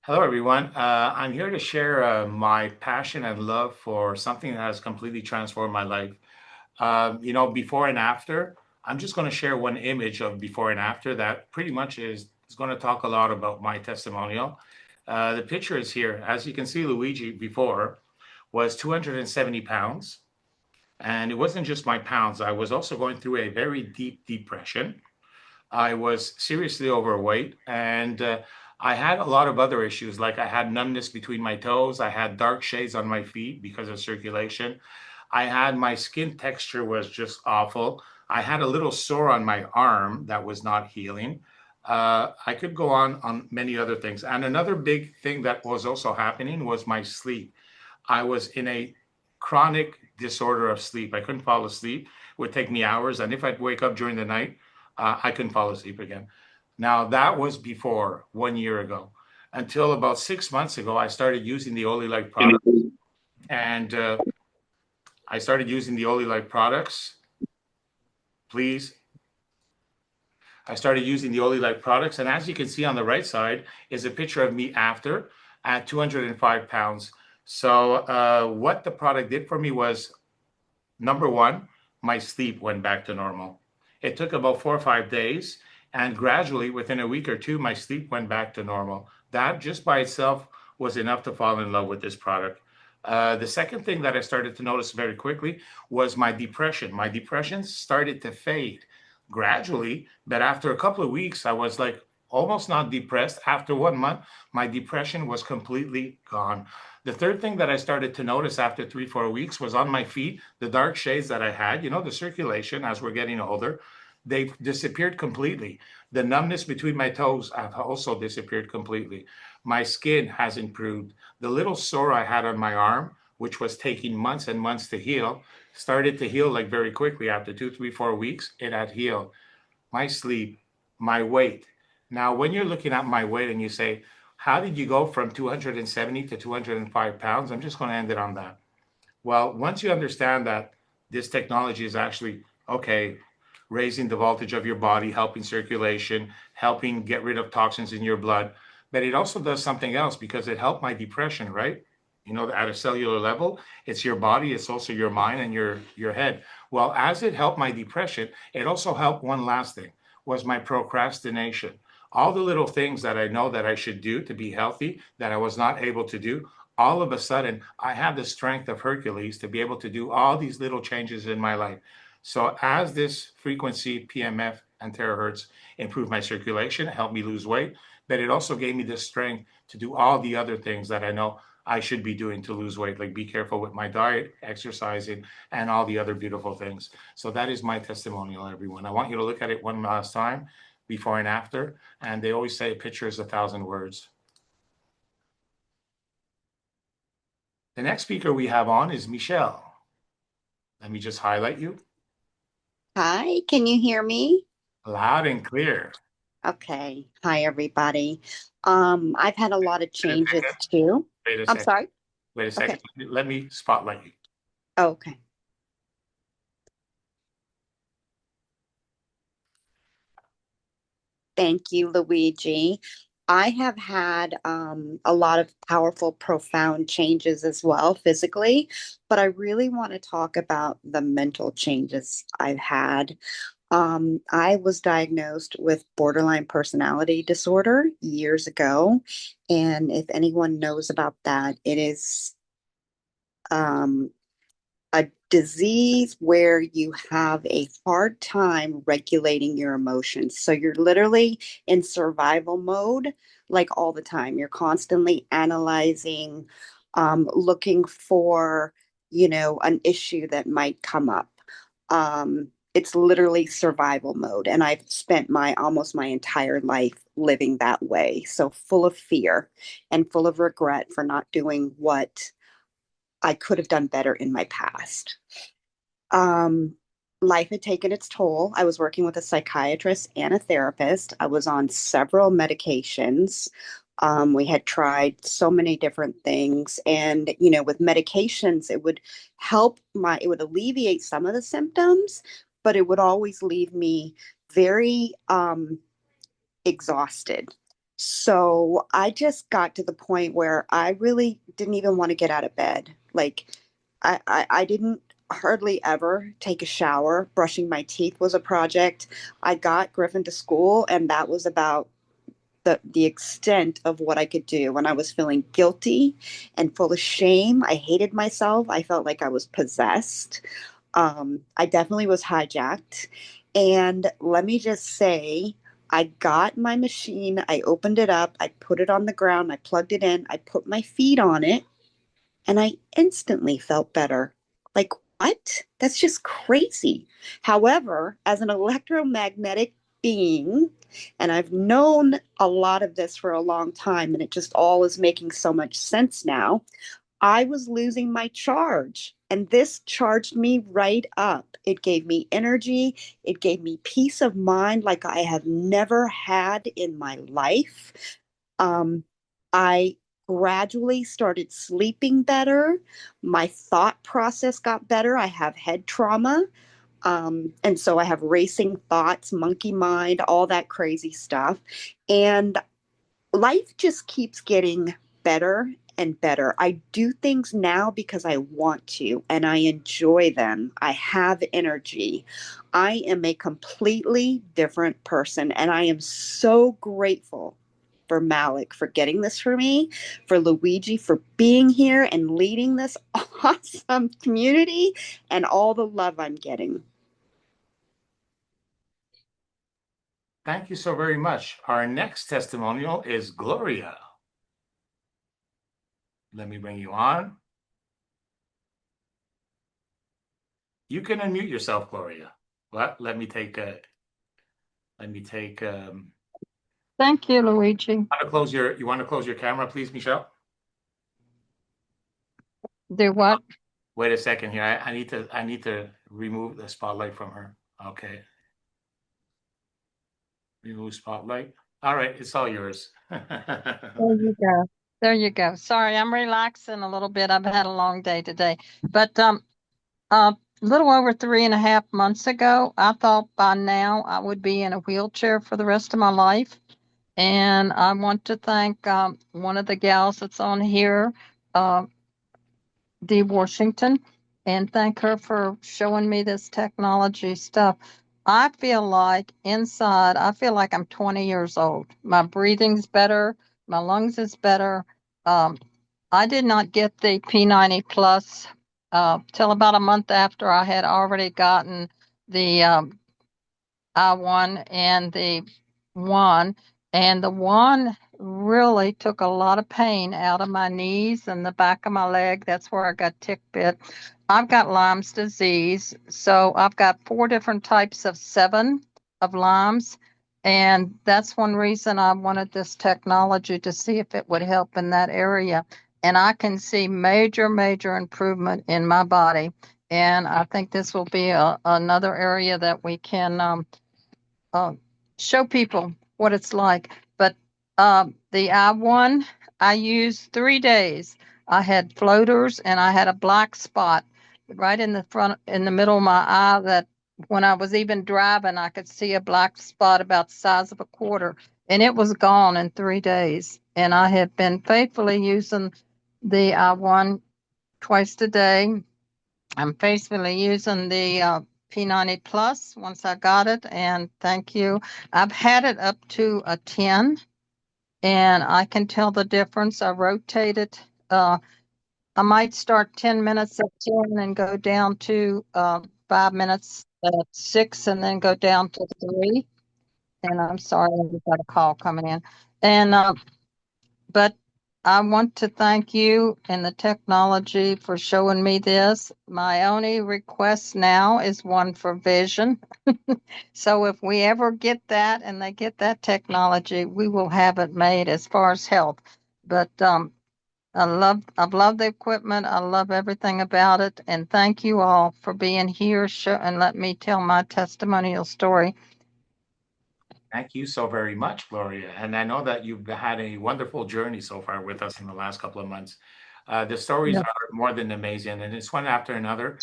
Hello, everyone. I'm here to share my passion and love for something that has completely transformed my life. Before and after, I'm just going to share one image of before and after that pretty much is going to talk a lot about my testimonial. The picture is here. As you can see, Luigi before was 270 pounds. And it wasn't just my pounds. I was also going through a very deep depression. I was seriously overweight, and I had a lot of other issues. Like I had numbness between my toes. I had dark shades on my feet because of circulation. I had my skin texture was just awful. I had a little sore on my arm that was not healing. I could go on many other things. And another big thing that was also happening was my sleep. I was in a chronic disorder of sleep. I couldn't fall asleep. It would take me hours. And if I'd wake up during the night, I couldn't fall asleep again. Now, that was before 1 year ago. Until about 6 months ago, I started using the OlyLIFE product. And I started using the OlyLIFE products. Please. I started using the OlyLIFE products. And as you can see on the right side is a picture of me after at 205 pounds. So what the product did for me was, number one, my sleep went back to normal. It took about 4 or 5 days, and gradually, within a week or two, my sleep went back to normal. That just by itself was enough to fall in love with this product. The second thing that I started to notice very quickly was my depression. My depression started to fade gradually, but after a couple of weeks, I was like almost not depressed. After 1 month, my depression was completely gone. The third thing that I started to notice after 3, 4 weeks was on my feet, the dark shades that I had, the circulation as we're getting older, they've disappeared completely. The numbness between my toes have also disappeared completely. My skin has improved. The little sore I had on my arm, which was taking months and months to heal, started to heal like very quickly. After 2, 3, 4 weeks, it had healed. My sleep, my weight. Now, when you're looking at my weight and you say, how did you go from 270 to 205 pounds? I'm just going to end it on that. Well, once you understand that this technology is actually, okay, raising the voltage of your body, helping circulation, helping get rid of toxins in your blood, but it also does something else because it helped my depression, right? At a cellular level, it's your body, it's also your mind and your head. Well, as it helped my depression, it also helped one last thing, was my procrastination. All the little things that I know that I should do to be healthy that I was not able to do, all of a sudden, I have the strength of Hercules to be able to do all these little changes in my life. So as this frequency, PEMF and terahertz, improved my circulation, helped me lose weight, but it also gave me the strength to do all the other things that I know I should be doing to lose weight, like be careful with my diet, exercising, and all the other beautiful things. So that is my testimonial, everyone. I want you to look at it one last time, before and after. And they always say a picture is 1,000 words. The next speaker we have on is Michelle. Let me just highlight you. Hi, can you hear me? Loud and clear. Okay. Hi, everybody. I've had a lot of Wait a changes second. too. Wait a I'm second. sorry. Wait a Okay. second. Let me spotlight you. Okay. Thank you, Luigi. I have had a lot of powerful, profound changes as well physically, but I really want to talk about the mental changes I've had. I was diagnosed with borderline personality disorder years ago. And if anyone knows about that, it is um, a disease where you have a hard time regulating your emotions. So you're literally in survival mode, like all the time. You're constantly analyzing, looking for, an issue that might come up. It's literally survival mode. And I've spent almost my entire life living that way. So full of fear and full of regret for not doing what I could have done better in my past. Um, Life had taken its toll. I was working with a psychiatrist and a therapist. I was on several medications. We had tried so many different things. And, with medications, it would alleviate some of the symptoms, but it would always leave me very exhausted. So I just got to the point where I really didn't even want to get out of bed. Like I didn't hardly ever take a shower. Brushing my teeth was a project. I got Griffin to school, and that was about the extent of what I could do. When I was feeling guilty and full of shame, I hated myself. I felt like I was possessed. I definitely was hijacked. And let me just say, I got my machine, I opened it up, I put it on the ground, I plugged it in, I put my feet on it, and I instantly felt better. Like, what? That's just crazy. However, as an electromagnetic being, and I've known a lot of this for a long time, and it just all is making so much sense now. I was losing my charge, and this charged me right up. It gave me energy. It gave me peace of mind like I have never had in my life. I gradually started sleeping better. My thought process got better. I have head trauma. And so I have racing thoughts, monkey mind, all that crazy stuff. And life just keeps getting better and better. I do things now because I want to and I enjoy them. I have energy. I am a completely different person, and I am so grateful for Malik for getting this for me, for Luigi for being here and leading this awesome community, and all the love I'm getting. Thank you so very much. Our next testimonial is Gloria. Let me bring you on. You can unmute yourself, Gloria. But let me take Thank you, Luigi. you want to close your camera, please, Michelle? Do what? Wait a second here. I need to remove the spotlight from her. Okay. Remove spotlight. All right, it's all yours. There you go. There you go. Sorry, I'm relaxing a little bit. I've had a long day today. But a little over 3.5 months ago, I thought by now I would be in a wheelchair for the rest of my life. And I want to thank one of the gals that's on here, uh, Dee Washington, and thank her for showing me this technology stuff. I feel like inside, I feel like I'm 20 years old. My breathing's better, my lungs is better. Um, I did not get the P90 Plus till about a month after I had already gotten the I1 and the one. And the one really took a lot of pain out of my knees and the back of my leg. That's where I got tick bit. I've got Lyme's disease. So I've got 4 different types of 7 of Lyme's. And that's one reason I wanted this technology to see if it would help in that area. And I can see major, major improvement in my body. And I think this will be another area that we can uh, show people what it's like. But the I1, I used 3 days. I had floaters and I had a black spot right in the front, in the middle of my eye, that when I was even driving, I could see a black spot about the size of a quarter. And it was gone in 3 days. And I have been faithfully using the I1 twice a day. I'm faithfully using the P90 Plus once I got it, and thank you. I've had it up to a 10, and I can tell the difference. I rotate it. I might start 10 minutes at 10 and go down to 5 minutes at 6 and then go down to 3. And I'm sorry, I've got a call coming in. And but I want to thank you and the technology for showing me this. My only request now is one for vision. So if we ever get that and they get that technology, we will have it made as far as health. But I've loved the equipment. I love everything about it. And thank you all for being here and let me tell my testimonial story. Thank you so very much, Gloria. And I know that you've had a wonderful journey so far with us in the last couple of months. The stories Yeah. are more than amazing, and it's one after another.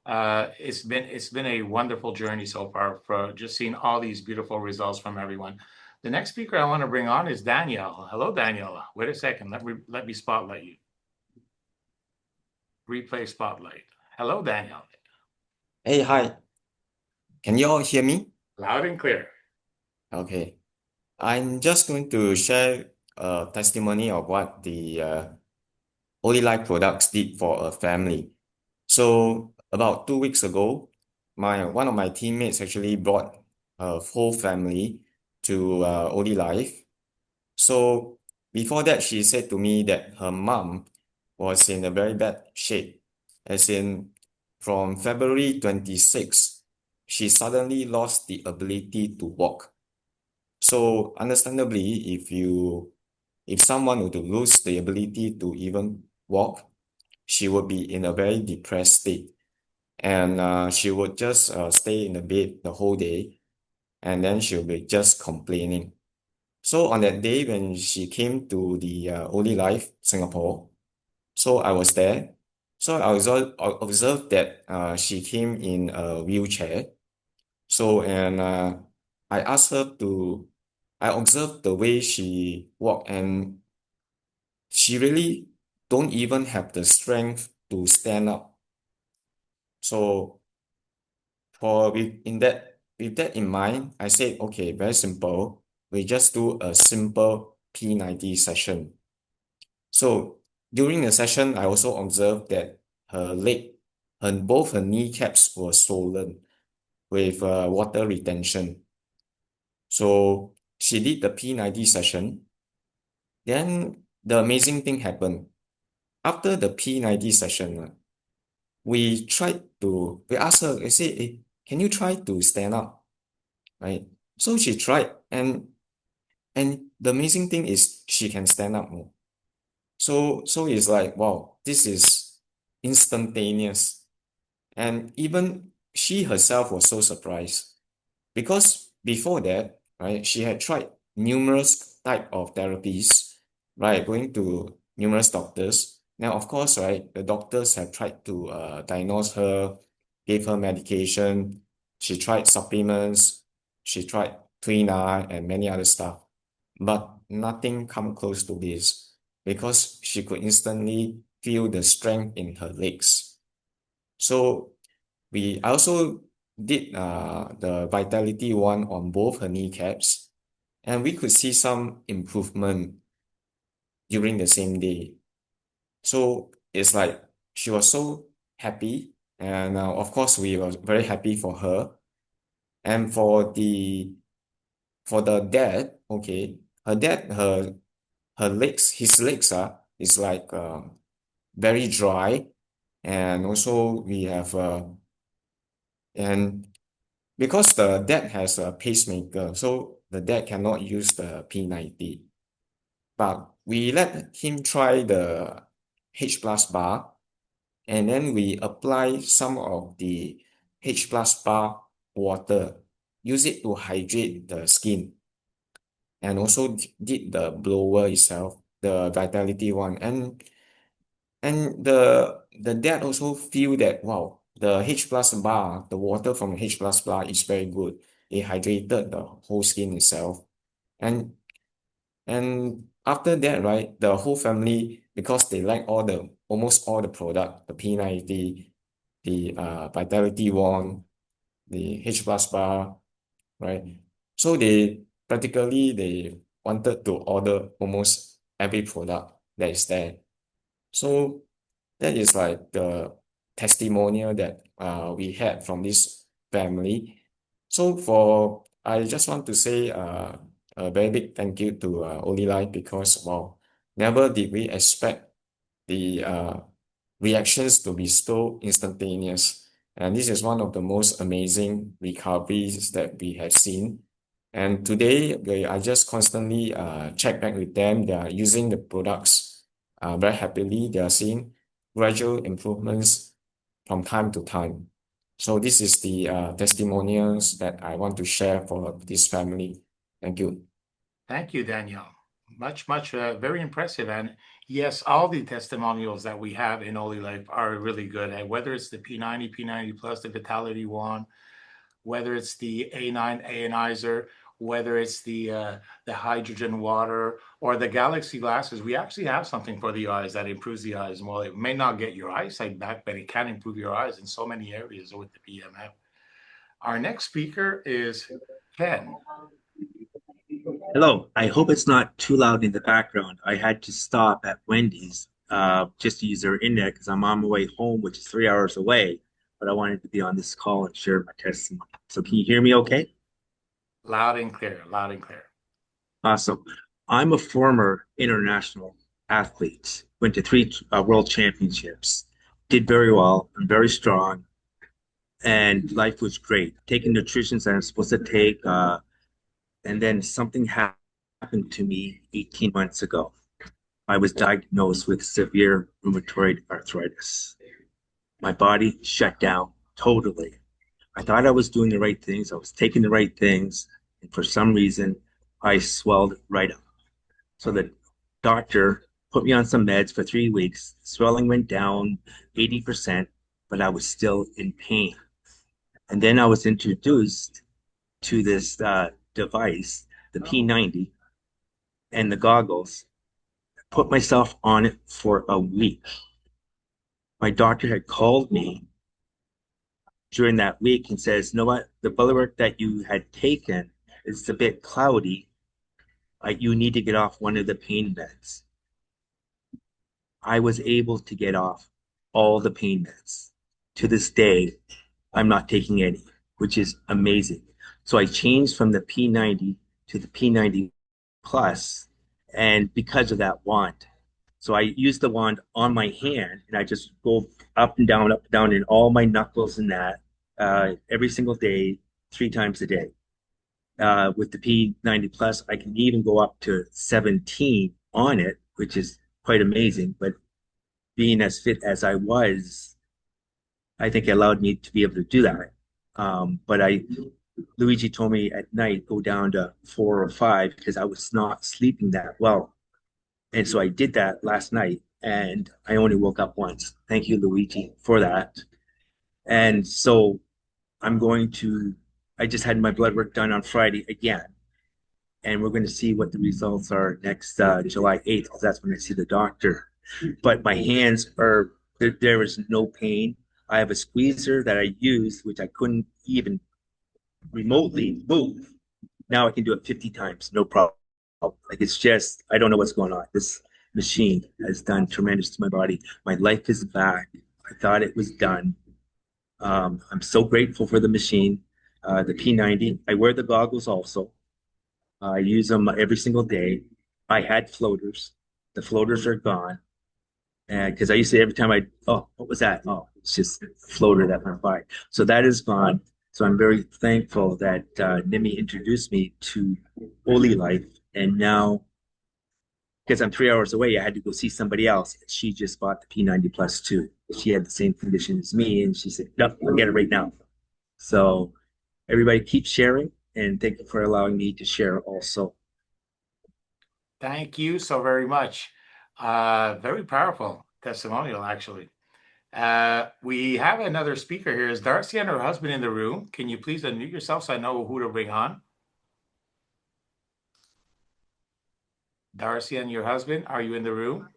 It's been a wonderful journey so far for just seeing all these beautiful results from everyone. The next speaker I want to bring on is Danielle. Hello, Danielle. Wait a second. Let me spotlight you. Replay spotlight. Hello, Danielle. Hey, hi. Can you all hear me? Loud and clear. Okay. I'm just going to share a testimony of what the OlyLIFE products did for a family. So about 2 weeks ago, one of my teammates actually brought her whole family to OlyLIFE. So before that, she said to me that her mom was in a very bad shape, as in from February 26th, she suddenly lost the ability to walk. So understandably, if someone were to lose the ability to even walk, she would be in a very depressed state, and she would just stay in the bed the whole day, and then she'll be just complaining. So on that day when she came to the OlyLIFE Singapore, so I was there. So I observed that she came in a wheelchair. So and I asked her to, I observed the way she walked, and she really don't even have the strength to stand up. So with that in mind, I said, okay, very simple. We just do a simple P90 session. So during the session, I also observed that both her kneecaps were swollen with water retention. So she did the P90 session. Then the amazing thing happened. After the P90 session, we asked her, I said, hey, can you try to stand up? Right? So she tried, and the amazing thing is she can stand up more. So it's like, wow, this is instantaneous. And even she herself was so surprised because before that, right, she had tried numerous type of therapies, right, going to numerous doctors. Now, of course, right, the doctors have tried to diagnose her, gave her medication. She tried supplements, she tried twin eye and many other stuff, but nothing come close to this because she could instantly feel the strength in her legs. So I also did the vitality one on both her kneecaps, and we could see some improvement during the same day. So it's like she was so happy, and of course we were very happy for her. And for the dad, okay, his legs is like very dry, and also we have and because the dad has a pacemaker, so the dad cannot use the P90. But we let him try the H plus bar, and then we apply some of the H plus bar water, use it to hydrate the skin, and also did the blower itself, the vitality one, and the dad also feel that wow, the H plus bar, the water from the H plus bar is very good. It hydrated the whole skin itself. And after that, right, the whole family, because they like almost all the product, the P90, the Vitality One, the H plus bar, right? So they wanted to order almost every product that is there. So that is like the testimonial that we had from this family. So I just want to say a very big thank you to OlyLIFE because wow, never did we expect the reactions to be so instantaneous. And this is one of the most amazing recoveries that we have seen. And today, I just constantly check back with them. They are using the products very happily. They are seeing gradual improvements from time to time. So this is the testimonials that I want to share for this family. Thank you. Thank you, Danielle. Much, very impressive. And yes, all the testimonials that we have in OlyLIFE are really good. And whether it's the P90, P90 Plus, the Vitality One, whether it's the A9 Ionizer, whether it's the hydrogen water or the Galaxy glasses. We actually have something for the eyes that improves the eyes. Well, it may not get your eyesight back, but it can improve your eyes in so many areas with the PEMF. Our next speaker is Ken. Hello, I hope it's not too loud in the background. I had to stop at Wendy's just to use their internet because I'm on my way home, which is 3 hours away. But I wanted to be on this call and share my testimony. So can you hear me okay? Loud and clear, loud and clear. Awesome. I'm a former international athlete, went to 3 world championships, did very well. I'm very strong, and life was great. Taking nutritions that I'm supposed to take, and then something happened to me 18 months ago. I was diagnosed with severe rheumatoid arthritis. My body shut down totally. I thought I was doing the right things. I was taking the right things. And for some reason, I swelled right up. So the doctor put me on some meds for 3 weeks. Swelling went down 80%, but I was still in pain. And then I was introduced to this device, the P90, and the goggles. Put myself on it for a week. My doctor had called me during that week and says, "You know what? The blood work that you had taken is a bit cloudy. You need to get off one of the pain meds." I was able to get off all the pain meds. To this day, I'm not taking any, which is amazing. So I changed from the P90 to the P90 Plus, and because of that wand. So I use the wand on my hand, and I just go up and down in all my knuckles and that every single day, 3 times a day. With the P90 Plus, I can even go up to 17 on it, which is quite amazing. But being as fit as I was, I think it allowed me to be able to do that. But Luigi told me at night, go down to 4 or 5 because I was not sleeping that well. And so I did that last night, and I only woke up once. Thank you, Luigi, for that. And so I just had my blood work done on Friday again. And we're going to see what the results are next July 8th, because that's when I see the doctor. But my hands there is no pain. I have a squeezer that I use, which I couldn't even remotely move. Now I can do it 50 times, no problem. Like it's just, I don't know what's going on. This machine has done tremendous to my body. My life is back. I thought it was done. I'm so grateful for the machine, the P90. I wear the goggles also. I use them every single day. I had floaters. The floaters are gone. And because I used to, every time what was that? Oh, it's just a floater that went by. So that is gone. So I'm very thankful that Nimi introduced me to OlyLIFE. And now, because I'm 3 hours away, I had to go see somebody else. She just bought the P90 Plus too. She had the same condition as me, and she said, "No, I'll get it right now." So everybody keep sharing, and thank you for allowing me to share also. Thank you so very much. Very powerful testimonial, actually. We have another speaker here. Is Darcy and her husband in the room? Can you please unmute yourself so I know who to bring on? Darcy and your husband, are you in the room?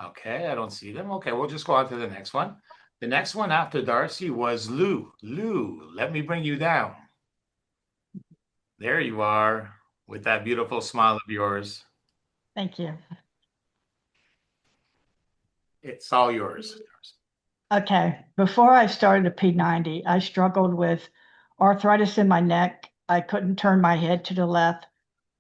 Okay, I don't see them. Okay, we'll just go on to the next one. The next one after Darcy was Lou. Lou, let me bring you down. There you are with that beautiful smile of yours. Thank you. It's all yours. Okay, before I started a P90, I struggled with arthritis in my neck. I couldn't turn my head to the left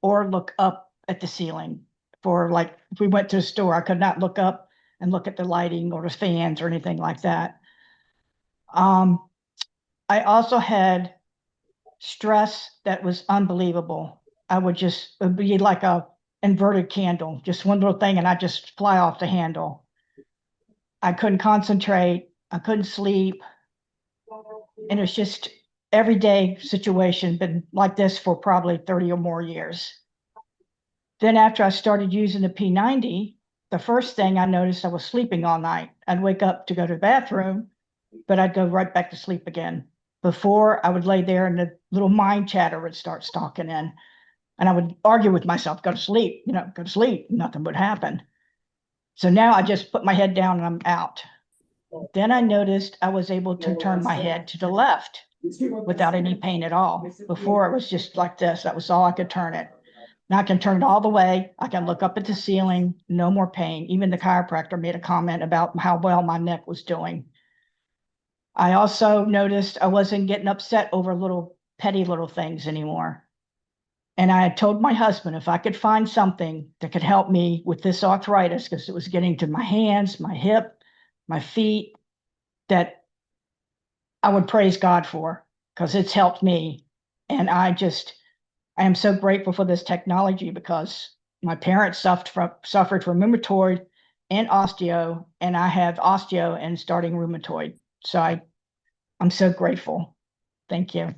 or look up at the ceiling. If we went to the store, I could not look up and look at the lighting or the fans or anything like that. I also had stress that was unbelievable. It would be like a inverted candle, just one little thing, and I just fly off the handle. I couldn't concentrate. I couldn't sleep. And it's just everyday situation, been like this for probably 30 or more years. Then after I started using the P90, the first thing I noticed, I was sleeping all night. I'd wake up to go to the bathroom but I'd go right back to sleep again. Before, I would lay there and the little mind chatter would start stalking in. And I would argue with myself, go to sleep, go to sleep. Nothing would happen. So now I just put my head down and I'm out. Then I noticed I was able to turn my head to the left without any pain at all. Before it was just like this. That was all I could turn it. Now I can turn it all the way. I can look up at the ceiling, no more pain. Even the chiropractor made a comment about how well my neck was doing. I also noticed I wasn't getting upset over petty little things anymore. And I had told my husband if I could find something that could help me with this arthritis, because it was getting to my hands, my hip, my feet, that I would praise God for, because it's helped me. And I am so grateful for this technology, because my parents suffered from rheumatoid and osteo, and I have osteo and starting rheumatoid. So I'm so grateful. Thank you.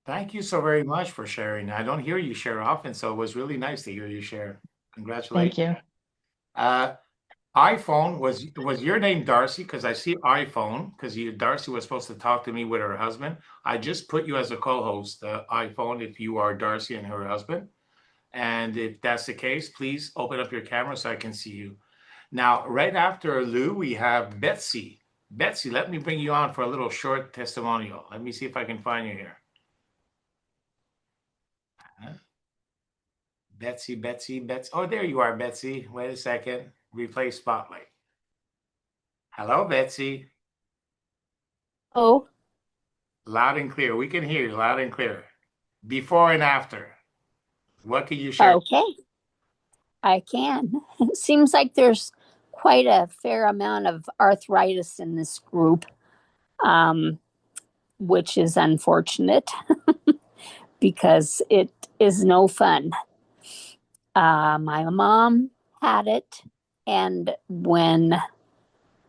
Thank you so very much for sharing. I don't hear you share often, so it was really nice to hear you share. Congratulations. Thank you. iPhone, was your name Darcy? Because I see iPhone, because Darcy was supposed to talk to me with her husband. I just put you as a co-host, iPhone, if you are Darcy and her husband. And if that's the case, please open up your camera so I can see you. Now, right after Lou, we have Betsy. Betsy, let me bring you on for a little short testimonial. Let me see if I can find you here. Betsy. Oh, there you are, Betsy. Wait a second. Replay spotlight. Hello, Betsy. Oh, Loud and clear. We can hear you loud and clear. Before and after. What can you share? okay. I can. It seems like there's quite a fair amount of arthritis in this group, which is unfortunate because it is no fun. My mom had it, and when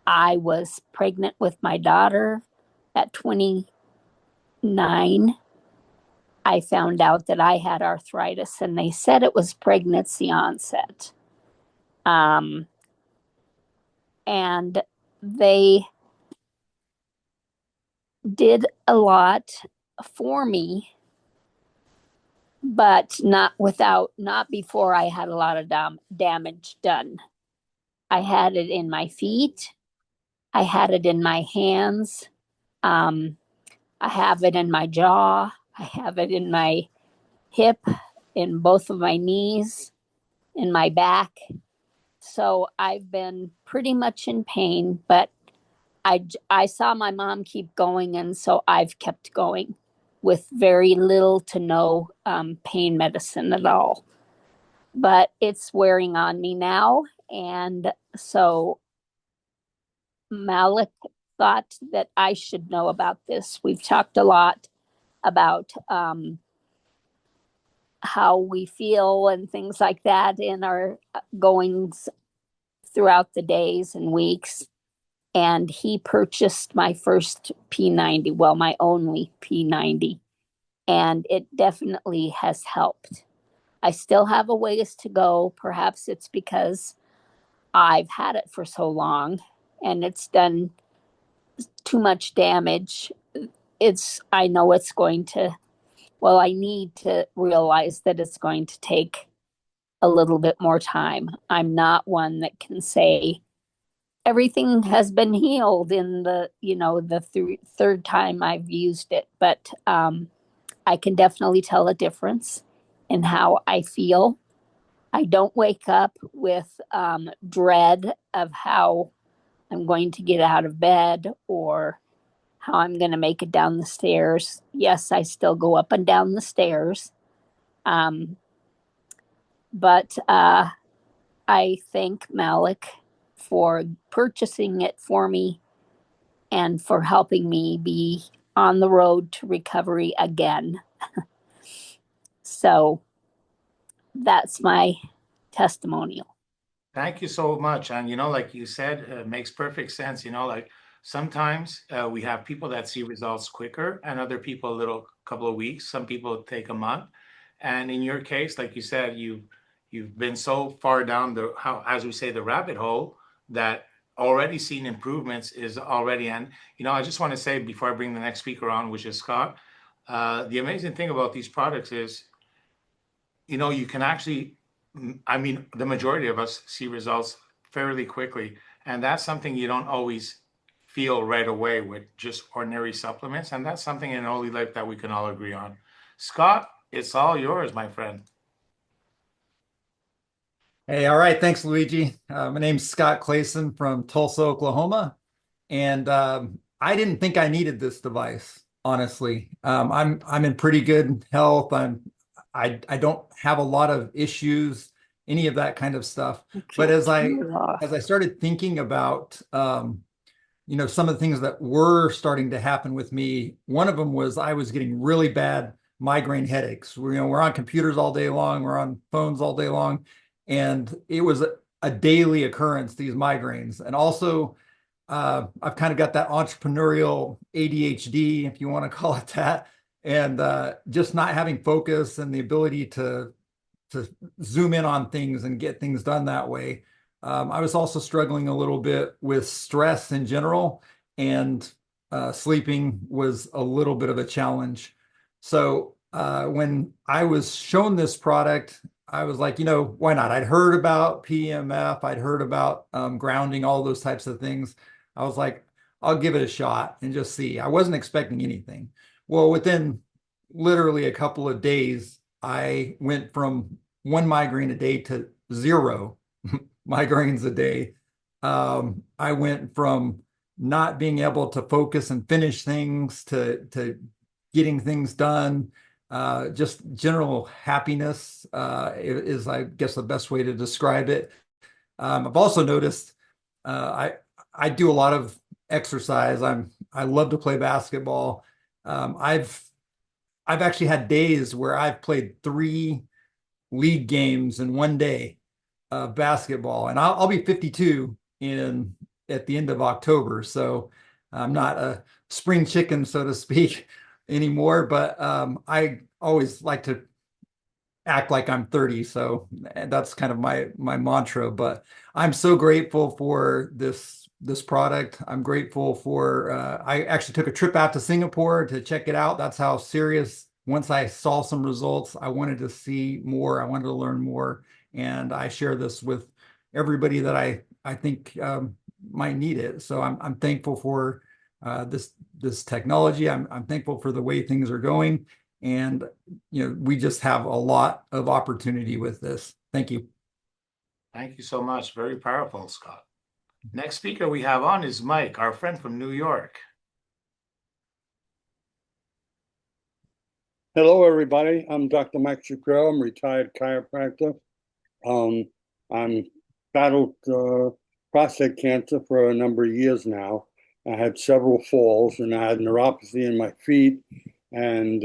I was pregnant with my daughter at 29, I found out that I had arthritis, and they said it was pregnancy onset. And they did a lot for me, but not before I had a lot of damage done. I had it in my feet. I had it in my hands. I have it in my jaw. I have it in my hip, in both of my knees, in my back. So I've been pretty much in pain, but I saw my mom keep going, and so I've kept going with very little to no pain medicine at all. But it's wearing on me now, and so Malik thought that I should know about this. We've talked a lot about how we feel and things like that in our goings throughout the days and weeks. And he purchased my first P90, well, my only P90, and it definitely has helped. I still have a ways to go. Perhaps it's because I've had it for so long and it's done too much damage. I know it's going to, well, I need to realize that it's going to take a little bit more time. I'm not one that can say everything has been healed in the third time I've used it, but I can definitely tell a difference in how I feel. I don't wake up with dread of how I'm going to get out of bed or how I'm going to make it down the stairs. Yes, I still go up and down the stairs. But I thank Malik for purchasing it for me and for helping me be on the road to recovery again. So that's my testimonial. Thank you so much. And, like you said, it makes perfect sense. Like sometimes we have people that see results quicker and other people a couple of weeks. Some people take a month. And in your case, like you said, you've been so far down as we say, the rabbit hole that, already seen improvements is already, and I just want to say before I bring the next speaker on, which is Scott, the amazing thing about these products is, you can actually, I mean, the majority of us see results fairly quickly, and that's something you don't always feel right away with just ordinary supplements, and that's something in OlyLIFE that we can all agree on. Scott, it's all yours, my friend. Hey, all right. Thanks, Luigi. My name's Scott Clayson from Tulsa, Oklahoma. And I didn't think I needed this device, honestly. I'm in pretty good health. I don't have a lot of issues, any of that kind of stuff. But as I started thinking about some of the things that were starting to happen with me, one of them was I was getting really bad migraine headaches. We're on computers all day long, we're on phones all day long. And it was a daily occurrence, these migraines. And also, I've kind of got that entrepreneurial ADHD, if you want to call it that, and just not having focus and the ability to zoom in on things and get things done that way. I was also struggling a little bit with stress in general, and sleeping was a little bit of a challenge. So when I was shown this product, I was like, why not? I'd heard about PEMF, I'd heard about grounding, all those types of things. I was like, I'll give it a shot and just see. I wasn't expecting anything. Well, within literally a couple of days, I went from 1 migraine a day to 0 migraines a day. I went from not being able to focus and finish things to getting things done. Just general happiness is, I guess, the best way to describe it. I've also noticed I do a lot of exercise. I love to play basketball. I've actually had days where I've played 3 league games in one day of basketball, and I'll be 52 at the end of October, so I'm not a spring chicken, so to speak, anymore, but I always like to act like I'm 30, so that's kind of my mantra. But I'm so grateful for this product. I'm grateful for I actually took a trip out to Singapore to check it out. That's how serious. Once I saw some results, I wanted to see more. I wanted to learn more, and I share this with everybody that I think might need it. So I'm thankful for this technology. I'm thankful for the way things are going, and we just have a lot of opportunity with this. Thank you. Thank you so much. Very powerful, Scott. Next speaker we have on is Mike, our friend from New York. Hello, everybody. I'm Dr. Mike Shapiro. I'm a retired chiropractor. I'm battled prostate cancer for a number of years now. I had several falls, and I had neuropathy in my feet, and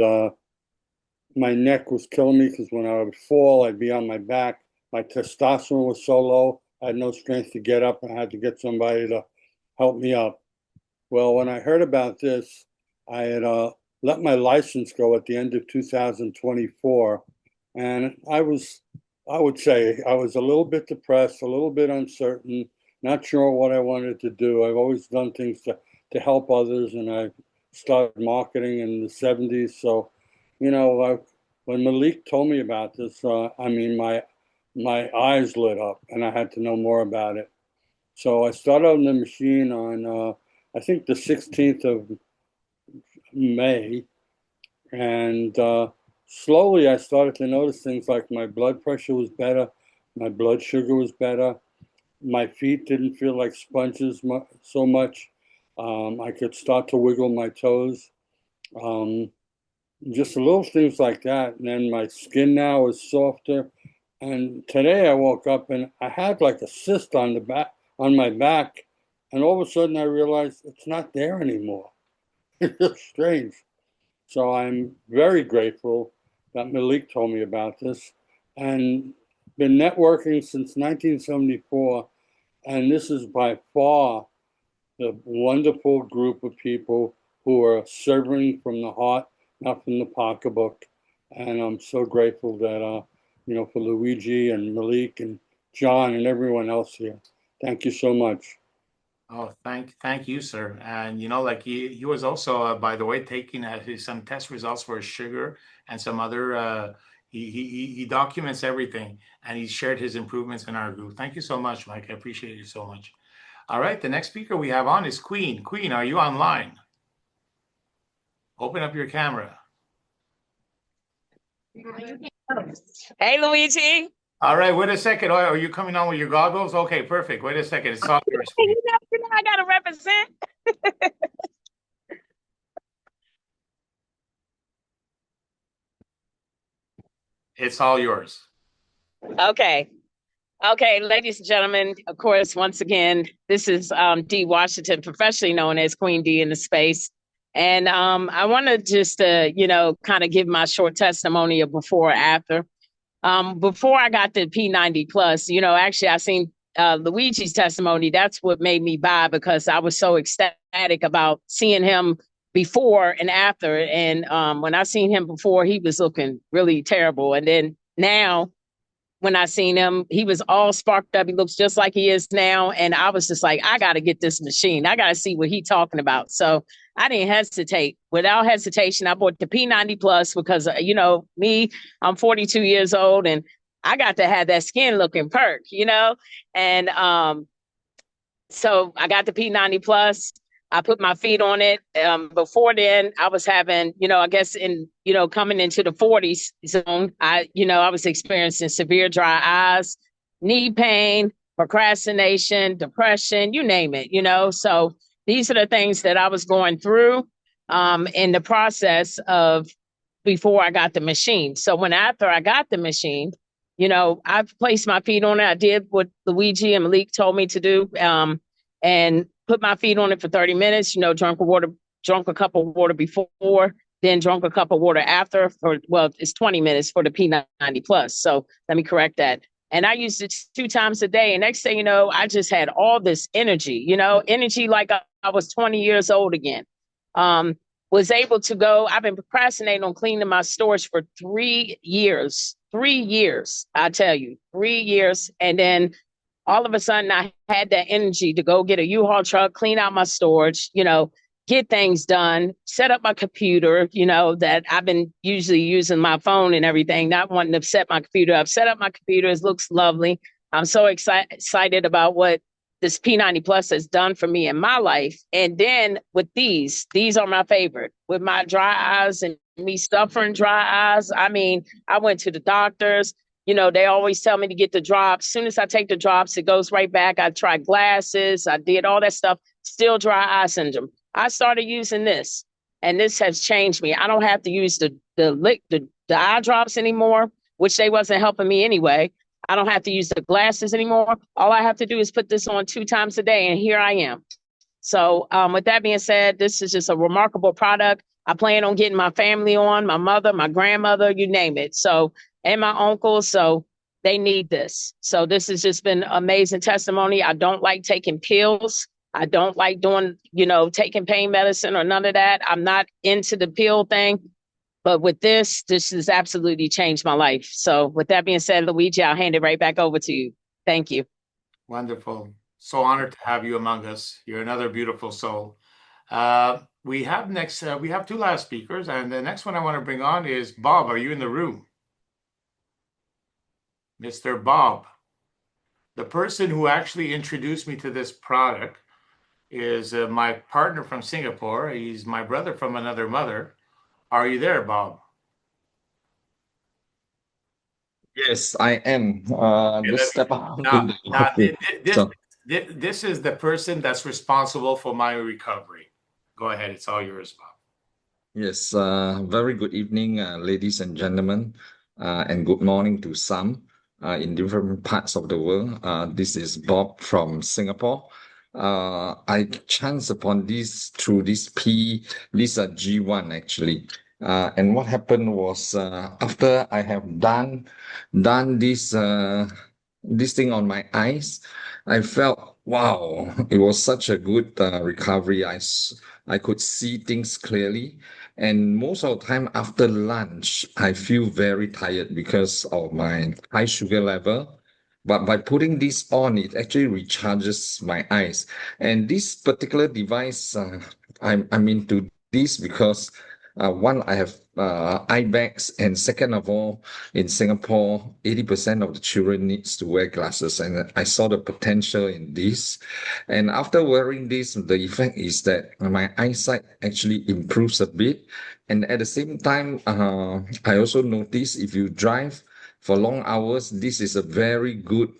my neck was killing me because when I would fall, I'd be on my back. My testosterone was so low, I had no strength to get up, and I had to get somebody to help me up. Well, when I heard about this, I had let my license go at the end of 2024. And I would say I was a little bit depressed, a little bit uncertain, not sure what I wanted to do. I've always done things to help others, and I started marketing in the 70s. So, when Malik told me about this, my eyes lit up, and I had to know more about it. So I started on the machine on, I think, the 16th of May, and slowly I started to notice things like my blood pressure was better, my blood sugar was better, my feet didn't feel like sponges so much. I could start to wiggle my toes, just little things like that. And then my skin now is softer. And today I woke up and I had like a cyst on my back, and all of a sudden I realized it's not there anymore. It's just strange. So I'm very grateful that Malik told me about this, and been networking since 1974. And this is by far the wonderful group of people who are serving from the heart, not from the pocketbook. And I'm so grateful that, for Luigi and Malik and John and everyone else here. Thank you so much. Oh, thank you, sir. And like he was also, by the way, taking some test results for his sugar and some other. He documents everything, and he shared his improvements in our group. Thank you so much, Mike. I appreciate you so much. All right, the next speaker we have on is Queen. Queen, are you online? Open up your camera. Hey, Luigi. All right, wait a second. Oh, are you coming on with your goggles? Okay, perfect. Wait a second. It's all yours. Hey, I gotta represent. It's all yours. Okay. Ladies and gentlemen, of course, once again, this is D. Washington, professionally known as Queen D in the space. And I want to just, kind of give my short testimony of before or after. Before I got the P90 Plus, actually, I seen Luigi's testimony. That's what made me buy, because I was so ecstatic about seeing him before and after. And when I seen him before, he was looking really terrible. And then now, when I seen him, he was all sparked up. He looks just like he is now. And I was just like, I got to get this machine. I got to see what he's talking about. So I didn't hesitate. Without hesitation, I bought the P90 Plus because, me, I'm 42 years old and I got to have that skin looking perk, And so I got the P90 Plus. I put my feet on it. Before then, I was having, I guess coming into the 40s zone, I was experiencing severe dry eyes, knee pain, procrastination, depression, you name it, So these are the things that I was going through in the process of before I got the machine. So after I got the machine, I placed my feet on it. I did what Luigi and Malik told me to do. And put my feet on it for 30 minutes, drunk a cup of water before, then drunk a cup of water after it's 20 minutes for the P90 Plus. So let me correct that. And I used it 2 times a day. And next thing you know, I just had all this energy, energy like I was 20 years old again. Was able to go, I've been procrastinating on cleaning my storage for 3 years. 3 years, I tell you, 3 years. And then all of a sudden I had that energy to go get a U-Haul truck, clean out my storage, get things done, set up my computer, that I've been usually using my phone and everything, not wanting to set my computer up. Set up my computer. It looks lovely. I'm so excited about what this P90 Plus has done for me in my life. And then with these are my favorite. With my dry eyes and me suffering dry eyes, I mean, I went to the doctors. They always tell me to get the drops. As soon as I take the drops, it goes right back. I tried glasses. I did all that stuff. Still dry eye syndrome. I started using this, and this has changed me. I don't have to use the eye drops anymore, which they wasn't helping me anyway. I don't have to use the glasses anymore. All I have to do is put this on 2 times a day, and here I am. So with that being said, this is just a remarkable product. I plan on getting my family on, my mother, my grandmother, you name it. So, and my uncle. So they need this. So this has just been amazing testimony. I don't like taking pills. I don't like doing, taking pain medicine or none of that. I'm not into the pill thing. But with this has absolutely changed my life. So with that being said, Luigi, I'll hand it right back over to you. Thank you. Wonderful. So honored to have you among us. You're another beautiful soul. We have 2 last speakers, and the next one I want to bring on is Bob. Are you in the room? Mr. Bob. The person who actually introduced me to this product is my partner from Singapore. He's my brother from another mother. Are you there, Bob? Yes, I am. Just step out. This is the person that's responsible for my recovery. Go ahead. It's all yours, Bob. Yes, very good evening, ladies and gentlemen, and good morning to some in different parts of the world. This is Bob from Singapore. I chanced upon this through this G1 actually. And what happened was after I have done this thing on my eyes, I felt, wow, it was such a good recovery. I could see things clearly. And most of the time after lunch, I feel very tired because of my high sugar level. But by putting this on, it actually recharges my eyes. And this particular device, I'm into this because one, I have eye bags, and second of all, in Singapore, 80% of the children needs to wear glasses, and I saw the potential in this. And after wearing this, the effect is that my eyesight actually improves a bit. And at the same time, I also notice if you drive for long hours, this is a very good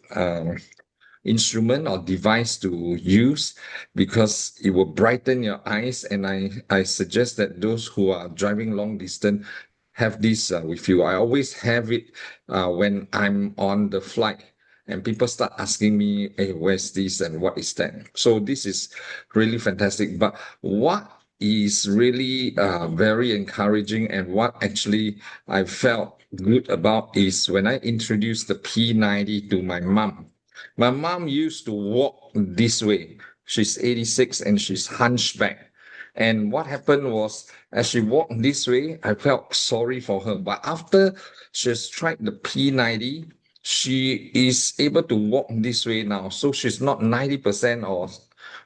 instrument or device to use because it will brighten your eyes. And I suggest that those who are driving long distance have this with you. I always have it when I'm on the flight and people start asking me, hey, where's this and what is that? So this is really fantastic. But what is really very encouraging and what actually I felt good about is when I introduced the P90 to my mom. My mom used to walk this way. She's 86 and she's hunchback. And what happened was, as she walked this way, I felt sorry for her. But after she's tried the P90, she is able to walk this way now. So she's not 90% or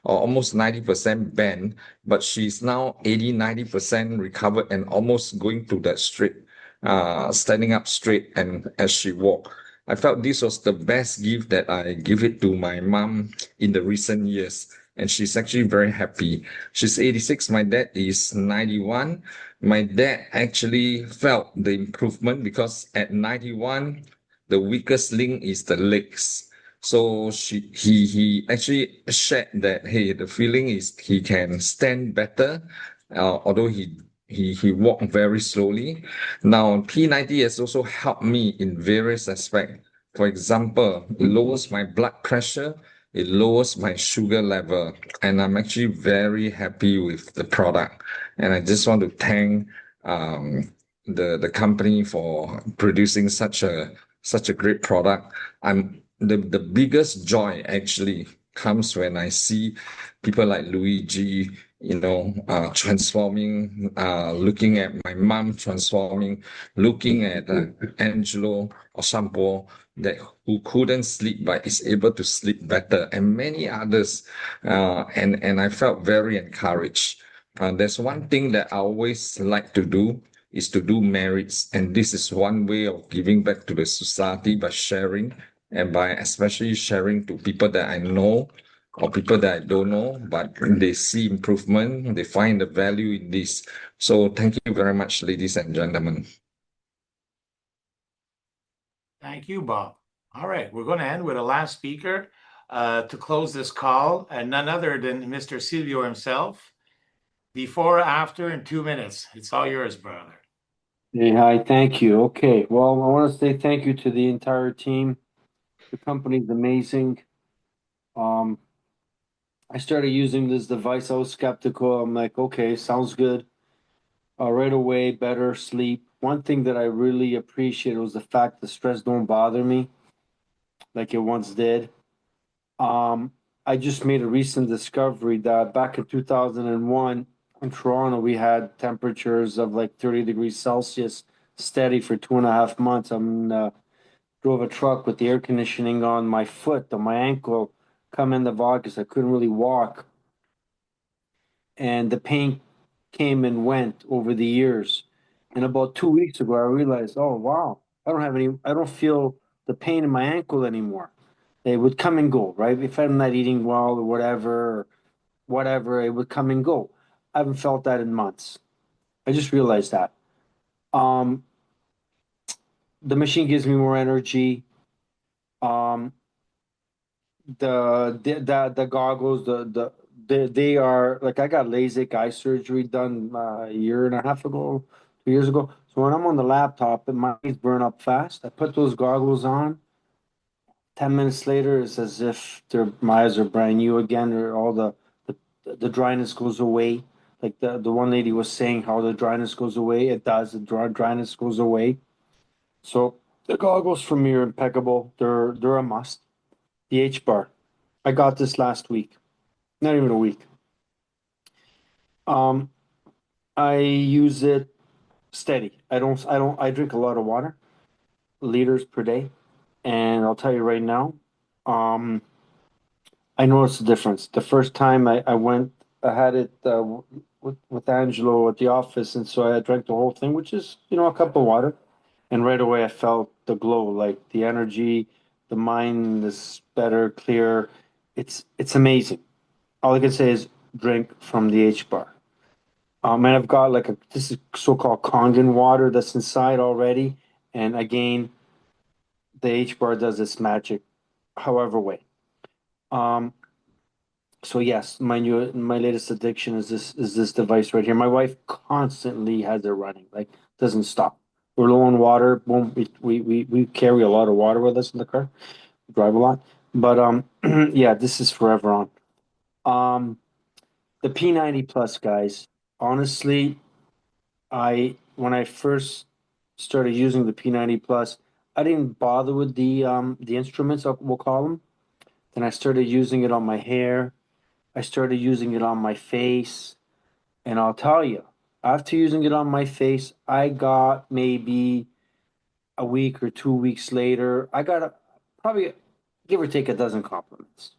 almost 90% bent, but she's now 80, 90% recovered and almost going to that straight, standing up straight and as she walked. I felt this was the best gift that I give it to my mom in the recent years. And she's actually very happy. She's 86. My dad is 91. My dad actually felt the improvement because at 91, the weakest link is the legs. So he actually shared that, hey, the feeling is he can stand better, although he walked very slowly. Now, P90 has also helped me in various aspects. For example, it lowers my blood pressure, it lowers my sugar level, and I'm actually very happy with the product. And I just want to thank the company for producing such a great product. The biggest joy actually comes when I see people like Luigi, transforming, looking at my mom transforming, looking at Angelo or Sampo that who couldn't sleep but is able to sleep better, and many others. And I felt very encouraged. There's one thing that I always like to do is to do merits, and this is one way of giving back to the society by sharing and by especially sharing to people that I know or people that I don't know, but they see improvement, they find the value in this. So thank you very much, ladies and gentlemen. Thank you, Bob. All right, we're going to end with a last speaker to close this call, and none other than Mr. Silvio himself. Before or after in 2 minutes. It's all yours, brother. Hey, hi, thank you. Okay, well, I want to say thank you to the entire team. The company's amazing. I started using this device. I was skeptical. I'm like, okay, sounds good. Right away, better sleep. One thing that I really appreciated was the fact that stress don't bother me like it once did. I just made a recent discovery that back in 2001 in Toronto, we had temperatures of like 30 degrees Celsius steady for 2.5 months. Drove a truck with the air conditioning on my foot, on my ankle, come in the because I couldn't really walk. And the pain came and went over the years. And about 2 weeks ago, I realized, oh, wow, I don't feel the pain in my ankle anymore. It would come and go, right? If I'm not eating well or whatever, it would come and go. I haven't felt that in months. I just realized that. The machine gives me more energy. The goggles, they are like, I got LASIK eye surgery done a year and a half ago, 2 years ago. So when I'm on the laptop and my eyes burn up fast, I put those goggles on. 10 minutes later, it's as if my eyes are brand new again, or all the dryness goes away. Like the one lady was saying how the dryness goes away. It does. The dryness goes away. So the goggles for me are impeccable. They're a must. The H bar. I got this last week. Not even a week. I use it steady. I drink a lot of water, liters per day. And I'll tell you right now, I noticed the difference. The first time I went, I had it with Angelo at the office, and so I drank the whole thing, which is, a cup of water. And right away I felt the glow, like the energy, the mind is better, clear. It's amazing. All I can say is drink from the H bar. And I've got this is so-called Kangen water that's inside already. And again, the H bar does its magic, however way. So yes, my latest addiction is this device right here. My wife constantly has it running, like doesn't stop. We're low on water. Boom, we carry a lot of water with us in the car. Drive a lot, but yeah, this is forever on. The P90 Plus, guys. Honestly, when I first started using the P90 Plus, I didn't bother with the instruments, we'll call them. Then I started using it on my hair. I started using it on my face. And I'll tell you, after using it on my face, I got maybe a week or 2 weeks later, I got probably give or take a dozen compliments.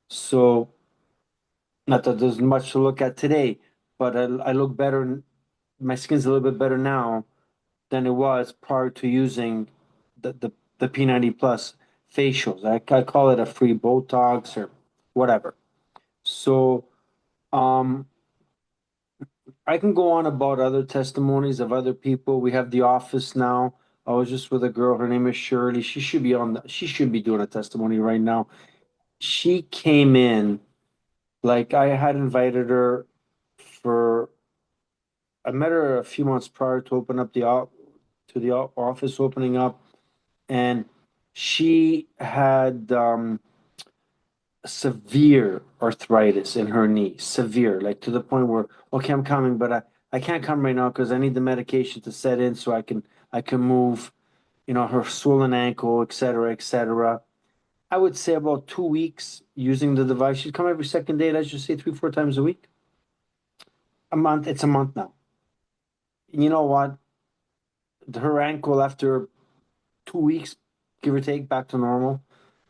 So, not that there's much to look at today, but I look better. My skin's a little bit better now than it was prior to using the P90 Plus facials. I call it a free Botox or whatever. So, um, I can go on about other testimonies of other people. We have the office now. I was just with a girl. Her name is Shirley. She should be she should be doing a testimony right now. She came in like I had invited her for. I met her a few months prior to open up the office opening up, and she had severe arthritis in her knee, severe, like to the point where, okay, I'm coming, but I can't come right now because I need the medication to set in so I can move, her swollen ankle, et cetera, et cetera. I would say about 2 weeks using the device. She'd come every second day. Let's just say 3, 4 times a week. A month. It's a month now. You know what? Her ankle after 2 weeks, give or take, back to normal.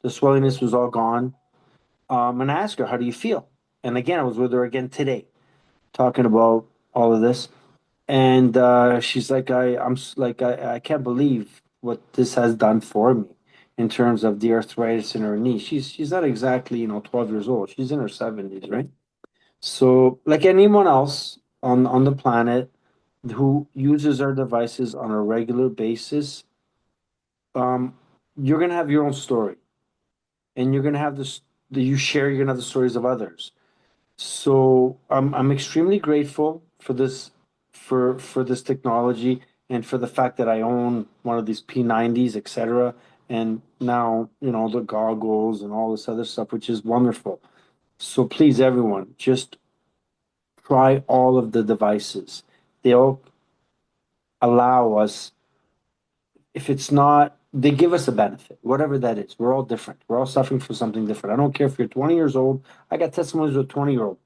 The swelliness was all gone. And I asked her, how do you feel? And again, I was with her again today, talking about all of this. And she's like, I can't believe what this has done for me in terms of the arthritis in her knee. She's not exactly, 12 years old. She's in her 70s, right? So, like anyone else on the planet who uses our devices on a regular basis, you're gonna have your own story, and you're gonna have you're gonna have the stories of others. So I'm extremely grateful for this technology and for the fact that I own one of these P90s, etc. And now, the goggles and all this other stuff, which is wonderful. So please, everyone, just try all of the devices. They'll allow us, if it's not, they give us a benefit, whatever that is. We're all different. We're all suffering from something different. I don't care if you're 20 years old. I got testimonies with a 20-year-old.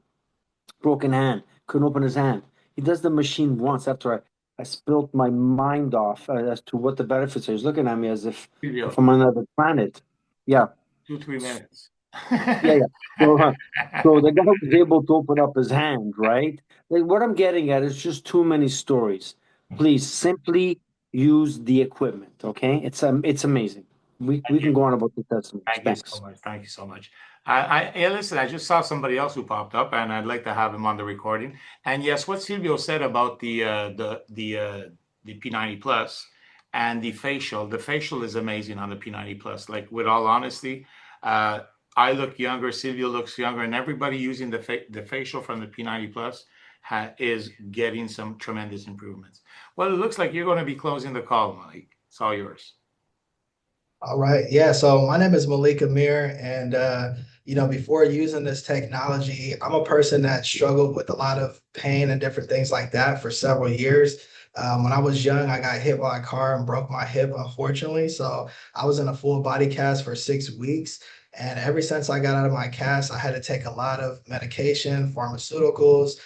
Broken hand, couldn't open his hand. He does the machine once after I spilt my mind off as to what the benefits are. He's looking at me as if I'm on another planet. Yeah. 2-3 minutes. Yeah. So the guy was able to open up his hand, right? Like, what I'm getting at is just too many stories. Please simply use the equipment, okay? It's amazing. We can go on about the testimonies. Thank you Thanks. so much. Thank you so much. Listen, I just saw somebody else who popped up, and I'd like to have him on the recording. And yes, what Silvio said about the P90 Plus and the facial is amazing on the P90 Plus. Like, with all honesty, I look younger, Silvio looks younger, and everybody using the facial from the P90 Plus is getting some tremendous improvements. Well, it looks like you're going to be closing the call, Mike. It's all yours. All right. Yeah. So my name is Malik Amir. And, before using this technology, I'm a person that struggled with a lot of pain and different things like that for several years. When I was young, I got hit by a car and broke my hip, unfortunately. So I was in a full body cast for 6 weeks. And ever since I got out of my cast, I had to take a lot of medication, pharmaceuticals,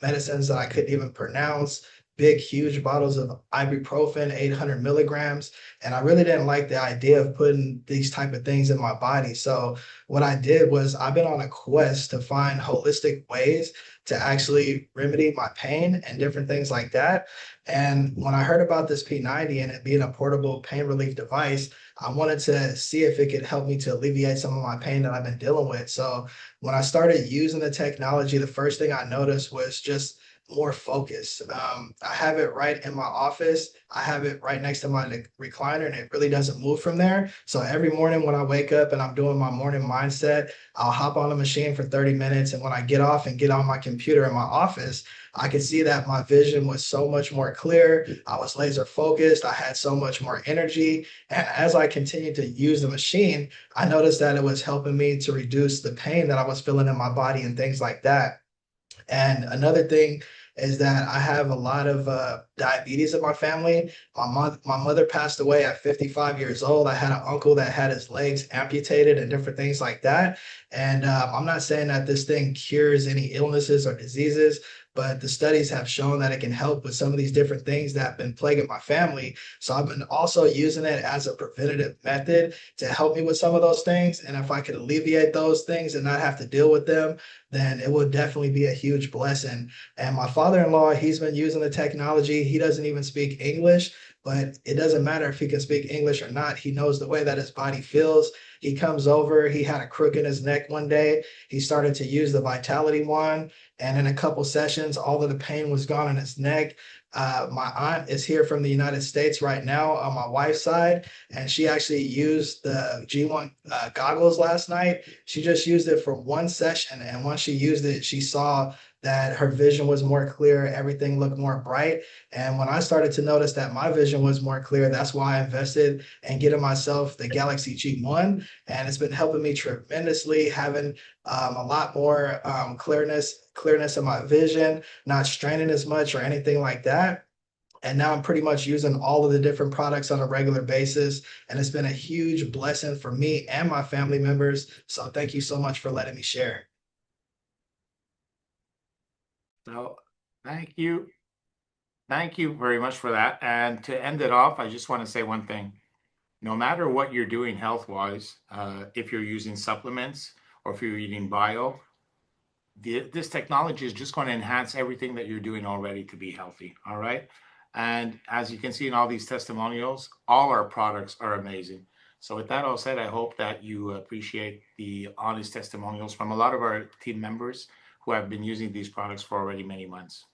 medicines that I couldn't even pronounce big, huge bottles of ibuprofen, 800 milligrams. And I really didn't like the idea of putting these type of things in my body. So what I did was I've been on a quest to find holistic ways to actually remedy my pain and different things like that. And when I heard about this P90 and it being a portable pain relief device, I wanted to see if it could help me to alleviate some of my pain that I've been dealing with. So when I started using the technology, the first thing I noticed was just more focus. I have it right in my office. I have it right next to my recliner, and it really doesn't move from there. So every morning when I wake up and I'm doing my morning mindset, I'll hop on the machine for 30 minutes. And when I get off and get on my computer in my office, I could see that my vision was so much more clear. I was laser focused. I had so much more energy. And as I continued to use the machine, I noticed that it was helping me to reduce the pain that I was feeling in my body and things like that. And another thing is that I have a lot of diabetes in my family. My mother passed away at 55 years old. I had an uncle that had his legs amputated and different things like that. And I'm not saying that this thing cures any illnesses or diseases, but the studies have shown that it can help with some of these different things that have been plaguing my family. So I've been also using it as a preventative method to help me with some of those things. And if I could alleviate those things and not have to deal with them, then it would definitely be a huge blessing. And my father-in-law, he's been using the technology. He doesn't even speak English, but it doesn't matter if he can speak English or not. He knows the way that his body feels. He comes over, he had a crook in his neck one day. He started to use the Vitality wand, and in a couple sessions, all of the pain was gone in his neck. My aunt is here from the United States right now on my wife's side, and she actually used the G1 goggles last night. She just used it for one session, and once she used it, she saw that her vision was more clear, everything looked more bright. And when I started to notice that my vision was more clear, that's why I invested in getting myself the Galaxy G1. And it's been helping me tremendously, having a lot more clearness in my vision, not straining as much or anything like that. And now I'm pretty much using all of the different products on a regular basis. And it's been a huge blessing for me and my family members. So thank you so much for letting me share. So thank you. Thank you very much for that. And to end it off, I just want to say one thing. No matter what you're doing health-wise, if you're using supplements or if you're eating bio, this technology is just going to enhance everything that you're doing already to be healthy. All right. And as you can see in all these testimonials, all our products are amazing. So with that all said, I hope that you appreciate the honest testimonials from a lot of our team members who have been using these products for already many months.